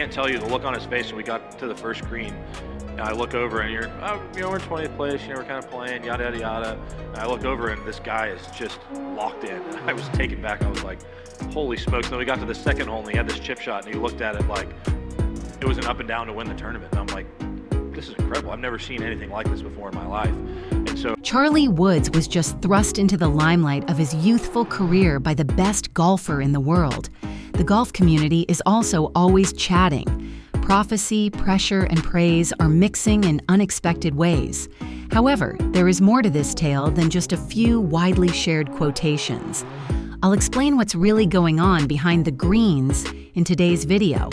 Can't tell you the look on his face when we got to the first green. And I look over and we're in 20th place, we're kind of playing, yada, yada, yada. And I look over and this guy is just locked in. And I was taken back. I was like, holy smokes. And then we got to the second hole and he had this chip shot and he looked at it like it was an up and down to win the tournament. And I'm like, this is incredible. I've never seen anything like this before in my life. And so Charlie Woods was just thrust into the limelight of his youthful career by the best golfer in the world. The golf community is also always chatting. Prophecy, pressure, and praise are mixing in unexpected ways. However, there is more to this tale than just a few widely shared quotations. I'll explain what's really going on behind the greens in today's video.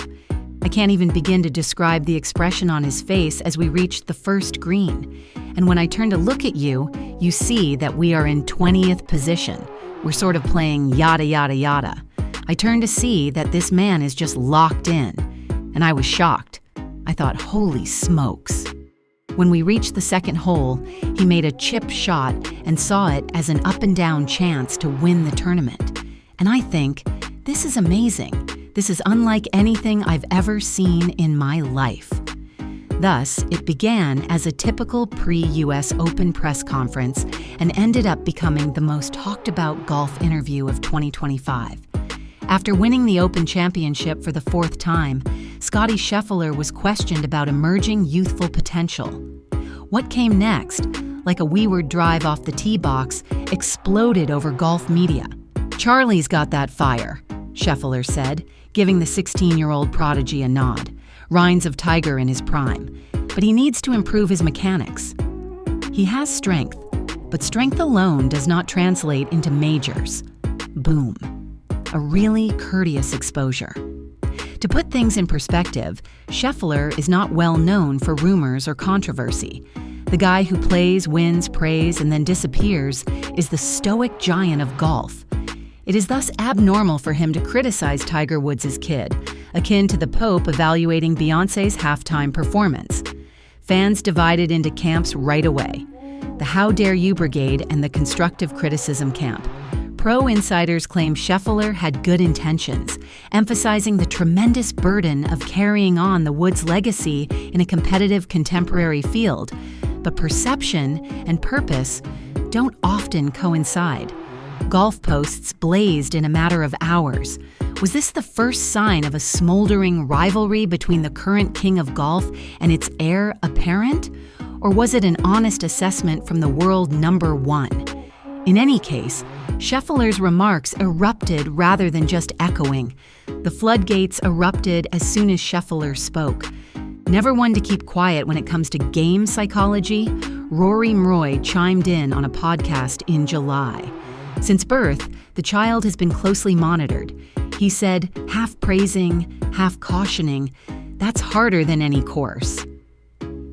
I can't even begin to describe the expression on his face as we reached the first green. And when I turn to look at you, you see that we are in 20th position. We're sort of playing yada, yada, yada. I turn to see that this man is just locked in. And I was shocked. I thought, holy smokes. When we reached the second hole, he made a chip shot and saw it as an up and down chance to win the tournament. And I think, this is amazing. This is unlike anything I've ever seen in my life. Thus, it began as a typical pre-US Open press conference and ended up becoming the most talked about golf interview of 2025. After winning the Open Championship for the fourth time, Scottie Scheffler was questioned about emerging youthful potential. What came next, like a wayward drive off the tee box, exploded over golf media. "Charlie's got that fire," Scheffler said, giving the 16-year-old prodigy a nod. "Reigns of Tiger in his prime. But he needs to improve his mechanics. He has strength, but strength alone does not translate into majors." Boom. A really courteous exposure. To put things in perspective, Scheffler is not well known for rumors or controversy. The guy who plays, wins, prays, and then disappears is the stoic giant of golf. It is thus abnormal for him to criticize Tiger Woods' kid, akin to the Pope evaluating Beyoncé's halftime performance. Fans divided into camps right away: the How Dare You Brigade and the Constructive Criticism camp. Pro insiders claim Scheffler had good intentions, emphasizing the tremendous burden of carrying on the Woods legacy in a competitive contemporary field. But perception and purpose don't often coincide. Golf posts blazed in a matter of hours. Was this the first sign of a smoldering rivalry between the current king of golf and its heir apparent? Or was it an honest assessment from the world number one? In any case, Scheffler's remarks erupted rather than just echoing. The floodgates erupted as soon as Scheffler spoke. Never one to keep quiet when it comes to game psychology, Rory Mroy chimed in on a podcast in July. Since birth, the child has been closely monitored. He said, half praising, half cautioning, "That's harder than any course."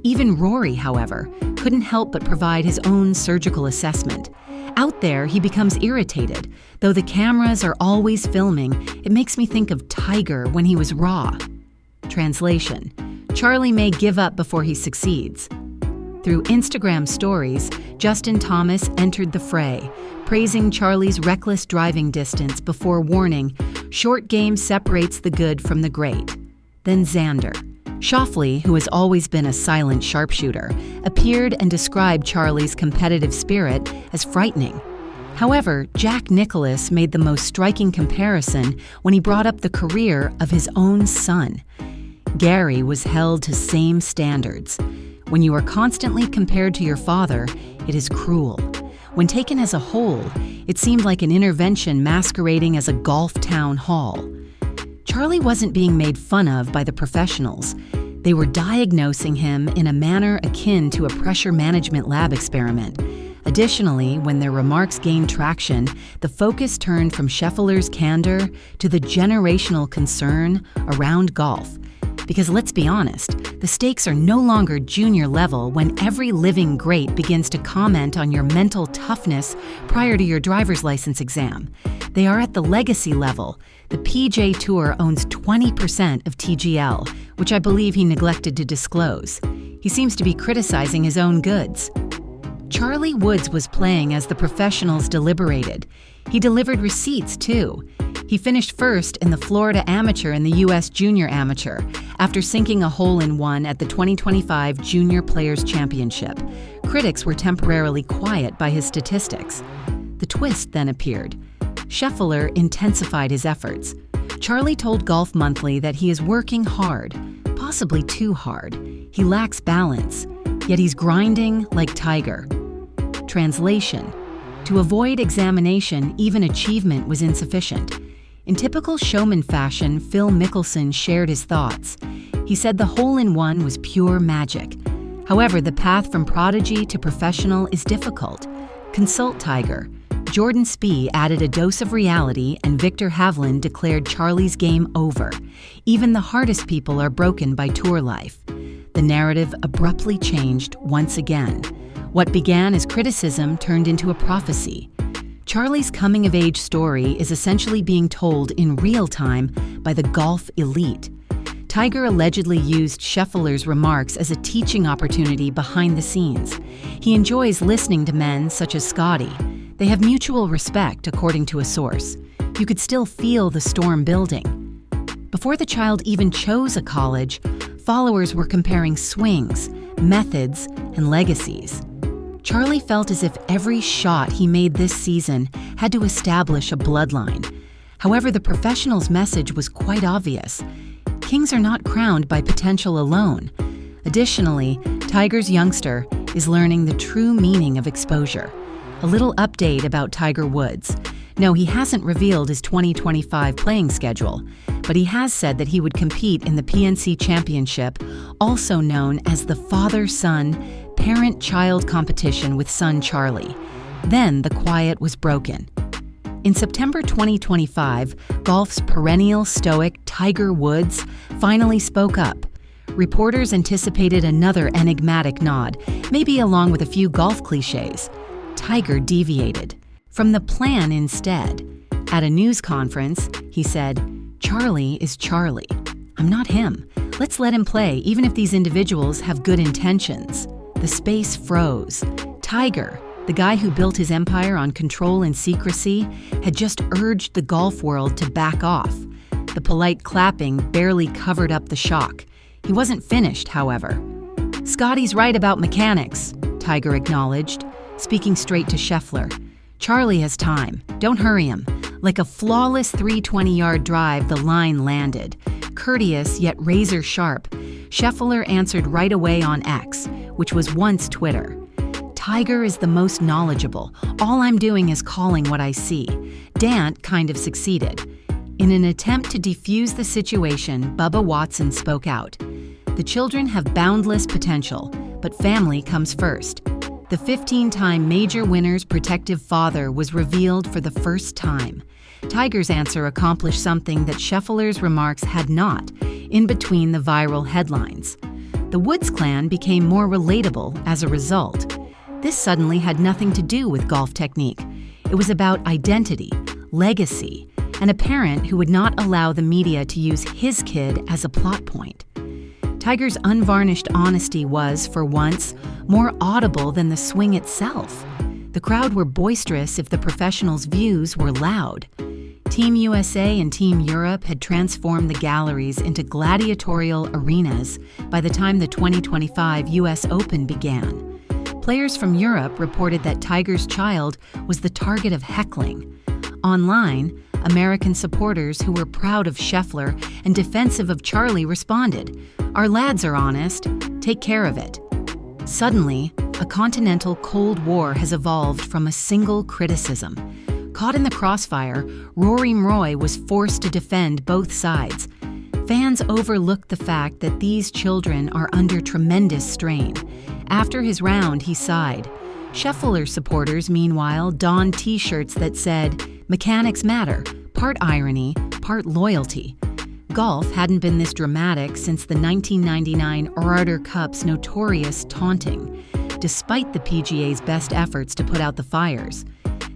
Even Rory, however, couldn't help but provide his own surgical assessment. Out there, he becomes irritated. Though the cameras are always filming, it makes me think of Tiger when he was raw. Translation: Charlie may give up before he succeeds. Through Instagram stories, Justin Thomas entered the fray, praising Charlie's reckless driving distance before warning, "Short game separates the good from the great." Then Xander. Schauffele, who has always been a silent sharpshooter, appeared and described Charlie's competitive spirit as frightening. However, Jack Nicklaus made the most striking comparison when he brought up the career of his own son. Gary was held to same standards. When you are constantly compared to your father, it is cruel. When taken as a whole, it seemed like an intervention masquerading as a golf town hall. Charlie wasn't being made fun of by the professionals. They were diagnosing him in a manner akin to a pressure management lab experiment. Additionally, when their remarks gained traction, the focus turned from Scheffler's candor to the generational concern around golf. Because let's be honest, the stakes are no longer junior level when every living great begins to comment on your mental toughness prior to your driver's license exam. They are at the legacy level. The PJ Tour owns 20% of TGL, which I believe he neglected to disclose. He seems to be criticizing his own goods. Charlie Woods was playing as the professionals deliberated. He delivered receipts, too. He finished first in the Florida Amateur and the U.S. Junior Amateur after sinking a hole-in-one at the 2025 Junior Players Championship. Critics were temporarily quiet by his statistics. The twist then appeared. Scheffler intensified his efforts. Charlie told Golf Monthly that he is working hard, possibly too hard. He lacks balance, yet he's grinding like Tiger. Translation: to avoid examination, even achievement was insufficient. In typical showman fashion, Phil Mickelson shared his thoughts. He said the hole-in-one was pure magic. However, the path from prodigy to professional is difficult. Consult Tiger. Jordan Spieth added a dose of reality, and Victor Hovland declared Charlie's game over. Even the hardest people are broken by tour life. The narrative abruptly changed once again. What began as criticism turned into a prophecy. Charlie's coming-of-age story is essentially being told in real time by the golf elite. Tiger allegedly used Scheffler's remarks as a teaching opportunity behind the scenes. He enjoys listening to men such as Scottie. They have mutual respect, according to a source. You could still feel the storm building. Before the child even chose a college, followers were comparing swings, methods, and legacies. Charlie felt as if every shot he made this season had to establish a bloodline. However, the professional's message was quite obvious. Kings are not crowned by potential alone. Additionally, Tiger's youngster is learning the true meaning of exposure. A little update about Tiger Woods. No, he hasn't revealed his 2025 playing schedule, but he has said that he would compete in the PNC Championship, also known as the father-son, parent-child competition with son Charlie. Then the quiet was broken. In September 2025, golf's perennial stoic Tiger Woods finally spoke up. Reporters anticipated another enigmatic nod, maybe along with a few golf cliches. Tiger deviated from the plan instead. At a news conference, he said, "Charlie is Charlie. I'm not him. Let's let him play, even if these individuals have good intentions." The space froze. Tiger, the guy who built his empire on control and secrecy, had just urged the golf world to back off. The polite clapping barely covered up the shock. He wasn't finished, however. "Scottie's right about mechanics," Tiger acknowledged, speaking straight to Scheffler. "Charlie has time. Don't hurry him." Like a flawless 320-yard drive, the line landed. Courteous yet razor-sharp, Scheffler answered right away on X, which was once Twitter. "Tiger is the most knowledgeable. All I'm doing is calling what I see." Dant kind of succeeded. In an attempt to defuse the situation, Bubba Watson spoke out. "The children have boundless potential, but family comes first." The 15-time major winner's protective father was revealed for the first time. Tiger's answer accomplished something that Scheffler's remarks had not, in between the viral headlines. The Woods clan became more relatable as a result. This suddenly had nothing to do with golf technique. It was about identity, legacy, and a parent who would not allow the media to use his kid as a plot point. Tiger's unvarnished honesty was, for once, more audible than the swing itself. The crowd were boisterous if the professionals' views were loud. Team USA and Team Europe had transformed the galleries into gladiatorial arenas by the time the 2025 US Open began. Players from Europe reported that Tiger's child was the target of heckling. Online, American supporters who were proud of Scheffler and defensive of Charlie responded, "Our lads are honest. Take care of it." Suddenly, a continental Cold War has evolved from a single criticism. Caught in the crossfire, Rory McIlroy was forced to defend both sides. Fans overlooked the fact that these children are under tremendous strain. After his round, he sighed. Scheffler supporters, meanwhile, donned T-shirts that said, "Mechanics matter," part irony, part loyalty. Golf hadn't been this dramatic since the 1999 Ryder Cup's notorious taunting, despite the PGA's best efforts to put out the fires.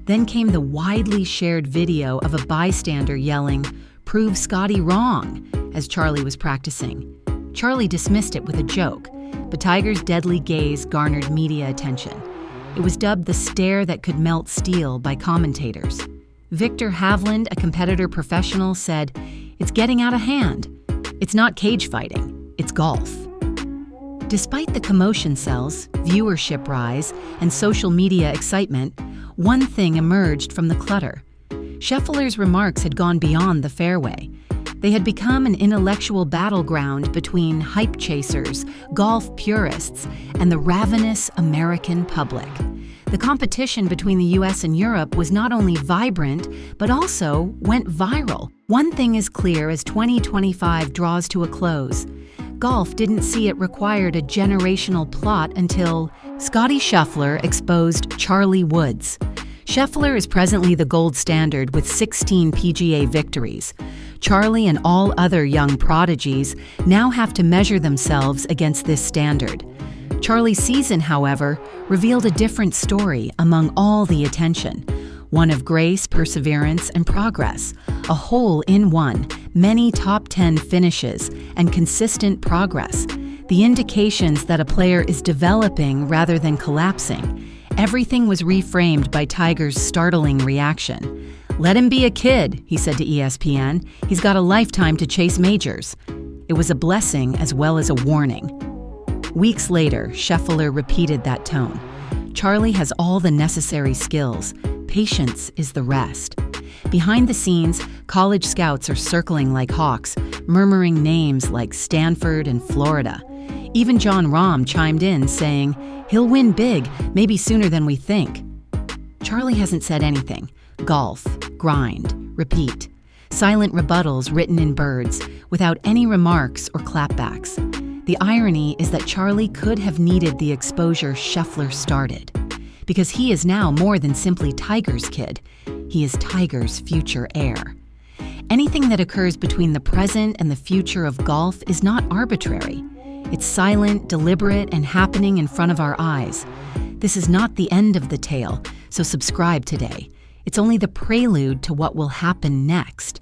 Then came the widely shared video of a bystander yelling, "Prove Scottie wrong," as Charlie was practicing. Charlie dismissed it with a joke, but Tiger's deadly gaze garnered media attention. It was dubbed the stare that could melt steel by commentators. Victor Havland, a competitor professional, said, "It's getting out of hand. It's not cage fighting, it's golf." Despite the commotion sells, viewership rise, and social media excitement, one thing emerged from the clutter. Scheffler's remarks had gone beyond the fairway. They had become an intellectual battleground between hype chasers, golf purists, and the ravenous American public. The competition between the US and Europe was not only vibrant, but also went viral. One thing is clear as 2025 draws to a close. Golf didn't see it required a generational plot until Scottie Scheffler exposed Charlie Woods. Scheffler is presently the gold standard with 16 PGA victories. Charlie and all other young prodigies now have to measure themselves against this standard. Charlie's season, however, revealed a different story among all the attention. One of grace, perseverance, and progress, a hole in one, many top 10 finishes, and consistent progress. The indications that a player is developing rather than collapsing. Everything was reframed by Tiger's startling reaction. "Let him be a kid," he said to ESPN. "He's got a lifetime to chase majors." It was a blessing as well as a warning. Weeks later, Scheffler repeated that tone. Charlie has all the necessary skills. Patience is the rest. Behind the scenes, college scouts are circling like hawks, murmuring names like Stanford and Florida. Even John Rahm chimed in, saying, "He'll win big, maybe sooner than we think." Charlie hasn't said anything. Golf, grind, repeat. Silent rebuttals written in birds, without any remarks or clapbacks. The irony is that Charlie could have needed the exposure Scheffler started, because he is now more than simply Tiger's kid. He is Tiger's future heir. Anything that occurs between the present and the future of golf is not arbitrary. It's silent, deliberate, and happening in front of our eyes. This is not the end of the tale, so subscribe today. It's only the prelude to what will happen next.